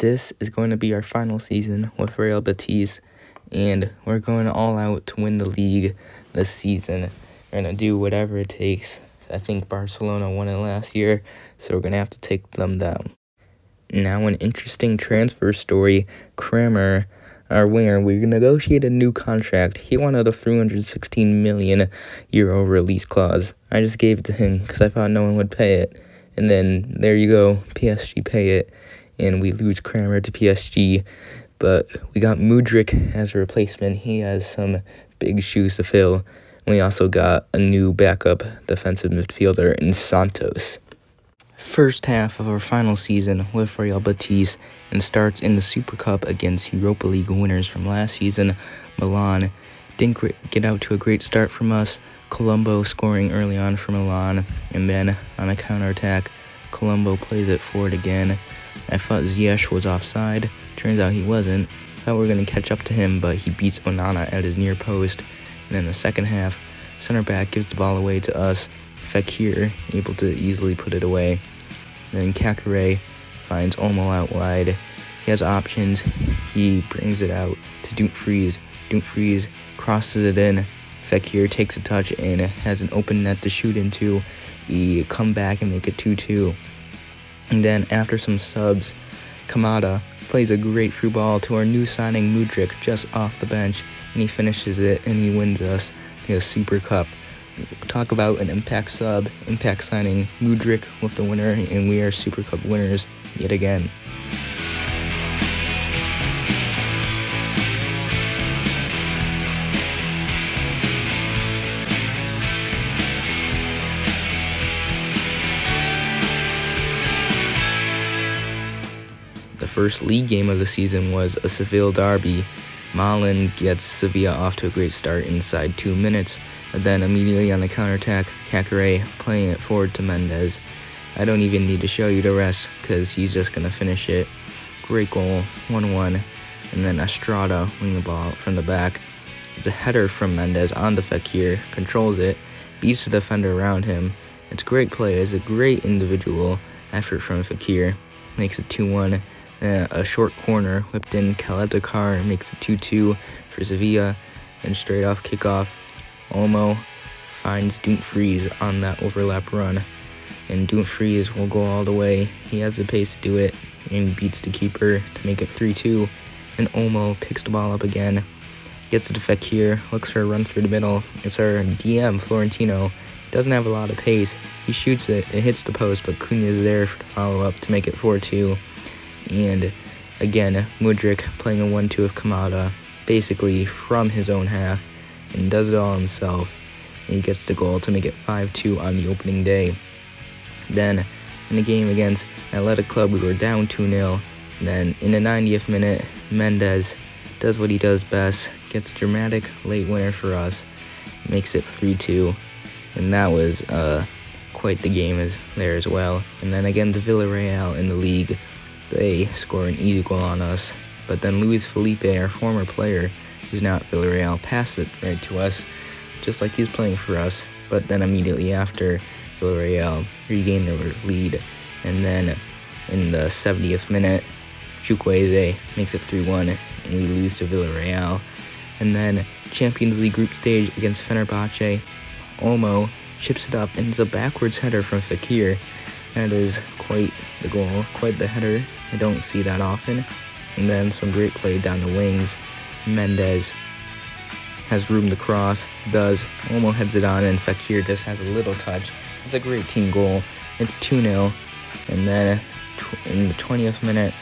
This is going to be our final season with Real Betis, and we're going all out to win the league this season. We're going to do whatever it takes. I think Barcelona won it last year, so we're going to have to take them down. Now, an interesting transfer story. Kramer, our winger, we negotiated a new contract. He wanted a 316 million euro release clause. I just gave it to him because I thought no one would pay it. And then there you go, PSG pay it, and we lose Kramer to PSG. But we got Mudryk as a replacement. He has some big shoes to fill. We also got a new backup defensive midfielder in Santos. First half of our final season with Real Betis, and starts in the Super Cup against Europa League winners from last season, Milan. Didn't get out to a great start from us. Colombo scoring early on for Milan, and then on a counterattack, Colombo plays it forward again. I thought Ziyech was offside. Turns out he wasn't. Thought we were going to catch up to him, but he beats Onana at his near post. And in the second half, center back gives the ball away to us. Fekir able to easily put it away. Then Kakare finds Olmo out wide. He has options. He brings it out to Dumfries. Dumfries crosses it in. Fekir takes a touch and has an open net to shoot into. We come back and make it 2-2. And then after some subs, Kamada plays a great through ball to our new signing Mudryk just off the bench, and he finishes it and he wins us the Super Cup. Talk about an impact sub, impact signing, Mudryk with the winner, and we are Super Cup winners yet again. The first league game of the season was a Seville derby. Malin gets Sevilla off to a great start inside 2 minutes, but then immediately on the counterattack, Kakare playing it forward to Mendes. I don't even need to show you the rest because he's just going to finish it. Great goal, 1-1, and then Estrada winning the ball from the back. It's a header from Mendes on the Fekir, controls it, beats the defender around him. It's a great play, it's a great individual effort from Fekir, makes it 2-1. A short corner whipped in, Kaleta makes it 2-2 for Sevilla, and straight off kickoff, Olmo finds Dumfries on that overlap run, and Dumfries will go all the way. He has the pace to do it and beats the keeper to make it 3-2, and Olmo picks the ball up again, gets it to Fekir, looks for a run through the middle. It's our DM, Florentino. Doesn't have a lot of pace. He shoots it, it hits the post, but Cunha's there to follow up to make it 4-2. And again, Mudryk playing a 1-2 with Kamada, basically from his own half, and does it all himself. And he gets the goal to make it 5-2 on the opening day. Then, in the game against Athletic Club, we were down 2-0. And then, in the 90th minute, Mendes does what he does best, gets a dramatic late winner for us, makes it 3-2. And that was quite the game there as well. And then against Villarreal in the league, they score an easy goal on us, but then Luis Felipe, our former player, who's now at Villarreal, passed it right to us, just like he's playing for us. But then immediately after, Villarreal regained their lead, and then in the 70th minute, Chukwueze makes it 3-1, and we lose to Villarreal. And then Champions League group stage against Fenerbahce, Olmo chips it up, and it's a backwards header from Fekir. That is quite the goal, quite the header. I don't see that often. And then some great play down the wings. Mendes has room to cross, does. Olmo heads it on, and Fekir just has a little touch. It's a great team goal. It's 2-0. And then in the 20th minute,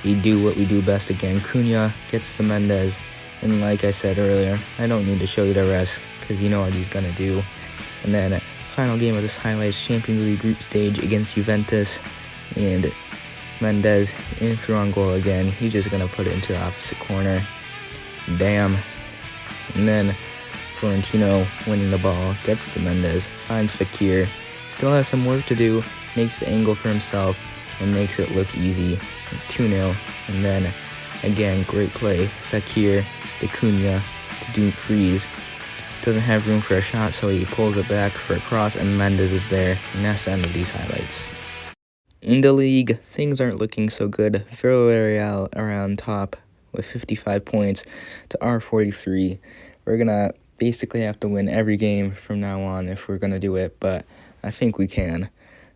we do what we do best again. Cunha gets to Mendes. And like I said earlier, I don't need to show you the rest because you know what he's going to do. And then final game of this highlights Champions League group stage against Juventus, and Mendes in through on goal again. He's just going to put it into the opposite corner. Damn. And then Florentino winning the ball, gets to Mendes, finds Fekir, still has some work to do, makes the angle for himself, and makes it look easy. 2-0. And then again, great play. Fekir to Cunha to Dumfries. Doesn't have room for a shot, so he pulls it back for a cross, and Mendes is there, and that's the end of these highlights. In the league, things aren't looking so good. Villarreal are on top with 55 points to our 43. We're going to basically have to win every game from now on if we're going to do it, but I think we can.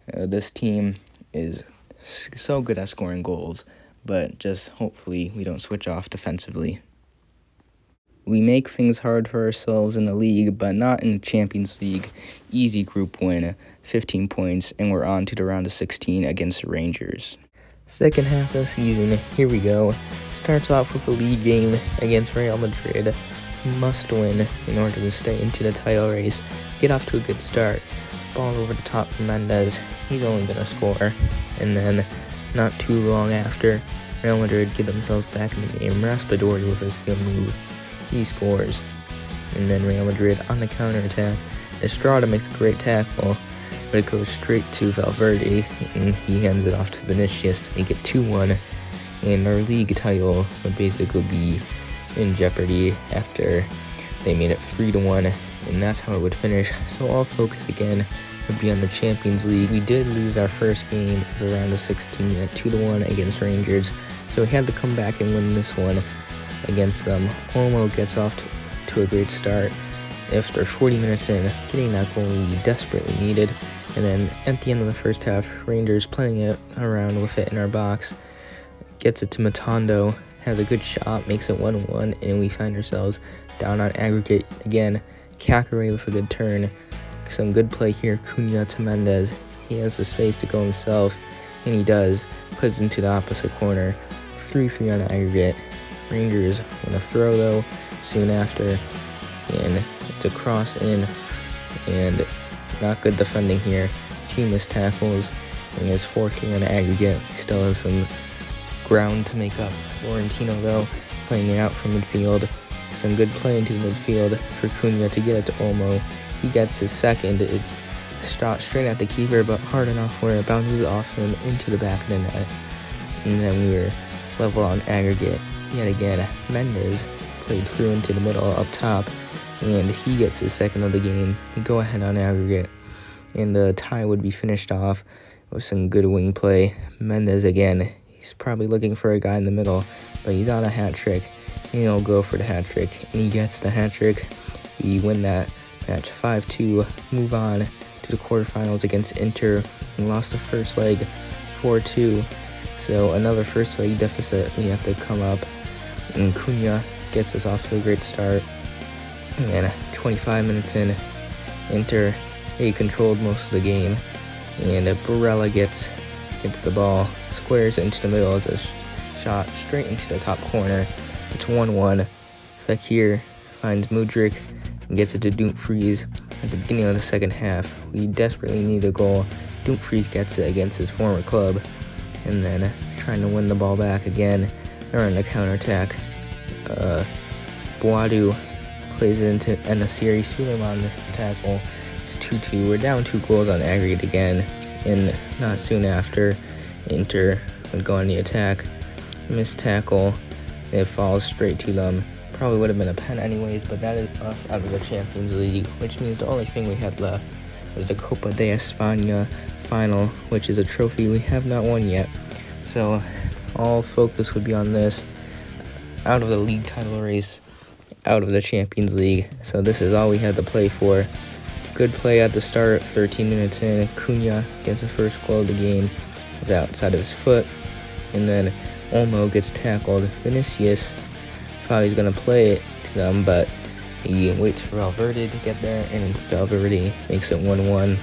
This team is so good at scoring goals, but just hopefully we don't switch off defensively. We make things hard for ourselves in the league, but not in Champions League. Easy group win, 15 points, and we're on to the round of 16 against the Rangers. Second half of the season, here we go. Starts off with a league game against Real Madrid. Must win in order to stay into the title race. Get off to a good start. Ball over the top from Mendes. He's only going to score. And then, not too long after, Real Madrid get themselves back in the game. Raspadori with a skill move. He scores. And then Real Madrid on the counterattack. Estrada makes a great tackle, but it goes straight to Valverde, and he hands it off to Vinicius to make it 2-1. And our league title would basically be in jeopardy after they made it 3-1, and that's how it would finish. So all focus again would be on the Champions League. We did lose our first game of the round of 16 at 2-1 against Rangers, so we had to come back and win this one against them. Olmo gets off to a great start after 40 minutes in, getting that goal we desperately needed. And then at the end of the first half, Rangers playing it around with it in our box, gets it to Matondo, has a good shot, makes it 1-1, and we find ourselves down on aggregate again. Caqueret with a good turn, some good play here, Cunha to Mendes. He has the space to go himself, and he does, puts it into the opposite corner. 3-3 on aggregate. Rangers win a throw though soon after, and it's a cross in, and not good defending here. A few missed tackles, and it's 4-3 on aggregate. He still has some ground to make up. Florentino though playing it out from midfield. Some good play into midfield for Cunha to get it to Olmo. He gets his second. It's shot straight at the keeper, but hard enough where it bounces off him into the back of the net. And then we were level on aggregate. Yet again, Mendes played through into the middle up top, and he gets his second of the game. We go ahead on aggregate, and the tie would be finished off with some good wing play. Mendes again, he's probably looking for a guy in the middle, but he's on a hat trick, and he'll go for the hat trick, and he gets the hat trick. We win that match 5-2, move on to the quarterfinals against Inter, and lost the first leg 4-2. So another first leg deficit we have to come up, and Cunha gets us off to a great start. And 25 minutes in, Inter, they controlled most of the game, and Barella gets the ball, squares into the middle as a shot straight into the top corner. It's 1-1. Fekir finds Mudryk and gets it to Dumfries at the beginning of the second half. We desperately need a goal. Dumfries gets it against his former club, and then trying to win the ball back again. They're on the counterattack. Boadu plays it into Enesiri. Suleiman missed the tackle. It's 2-2. We're down 2 goals on aggregate again, and not soon after, Inter would go on the attack. Missed tackle. It falls straight to them. Probably would have been a pen anyways, but that is us out of the Champions League, which means the only thing we had left was the Copa de España final, which is a trophy we have not won yet. So all focus would be on this, out of the league title race, out of the Champions League. So this is all we had to play for. Good play at the start, 13 minutes in. Cunha gets the first goal of the game with the outside of his foot, and then Olmo gets tackled. Vinicius thought he's going to play it to them, but he waits for Valverde to get there, and Valverde makes it 1-1.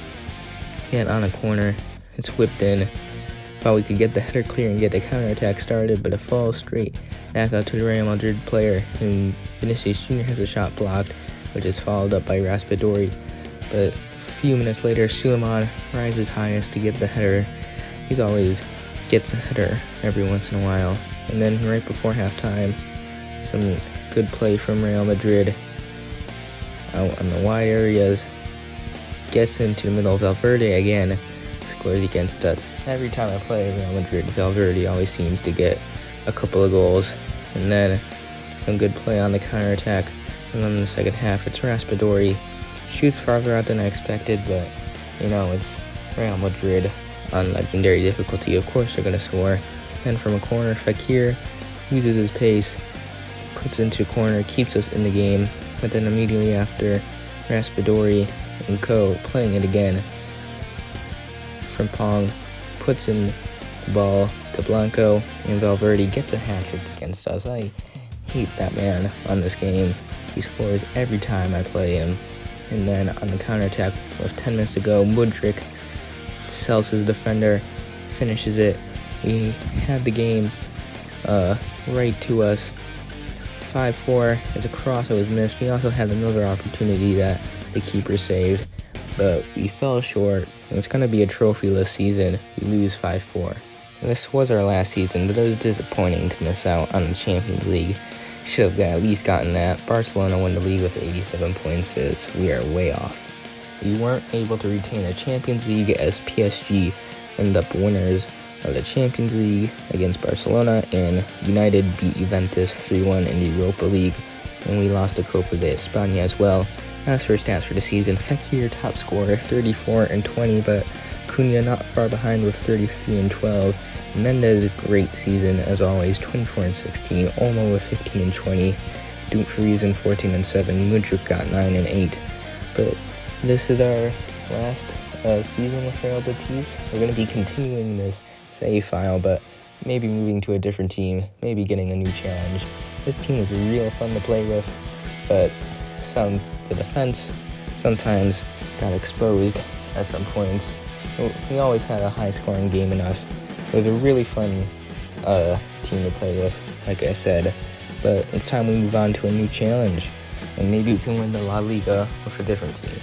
And on a corner, it's whipped in. Thought we could get the header clear and get the counterattack started, but it falls straight back out to the Real Madrid player, and Vinicius Jr. has a shot blocked, which is followed up by Raspadori. But a few minutes later, Suleiman rises highest to get the header. He's always gets a header every once in a while. And then right before halftime, some good play from Real Madrid out on the wide areas. Gets into the middle of Valverde again, scores against us. Every time I play Real Madrid, Valverde always seems to get a couple of goals. And then some good play on the counterattack. And then in the second half, it's Raspadori. Shoots farther out than I expected, but, it's Real Madrid. on legendary difficulty. Of course they're going to score. Then from a corner, Fekir uses his pace, puts into corner, keeps us in the game. But then immediately after, Raspadori and Co. playing it again. Frimpong puts in the ball to Blanco, and Valverde gets a hat-trick against us. I hate that man on this game. He scores every time I play him. And then on the counterattack with 10 minutes to go, Mudryk sells his defender, finishes it. We had the game right to us. 5-4 as a cross that was missed. We also had another opportunity that the keeper saved, but we fell short. And it's going to be a trophyless season. We lose 5-4. This was our last season, but it was disappointing to miss out on the Champions League. Should have at least gotten that. Barcelona won the league with 87 points, as we are way off. We weren't able to retain a Champions League as PSG ended up winners of the Champions League against Barcelona, and United beat Juventus 3-1 in the Europa League, and we lost the Copa de España as well. As for stats for the season, Fekir top scorer 34 and 20, but Cunha not far behind with 33 and 12. Mendes great season as always, 24 and 16. Olmo with 15 and 20. Dumfries in 14 and 7. Mudryk got 9 and 8. But this is our last season with Real Betis. We're going to be continuing this save file, but maybe moving to a different team, maybe getting a new challenge. This team was real fun to play with, but the defense sometimes got exposed at some points. We always had a high-scoring game in us. It was a really fun team to play with, like I said, but it's time we move on to a new challenge, and maybe we can win the La Liga with a different team.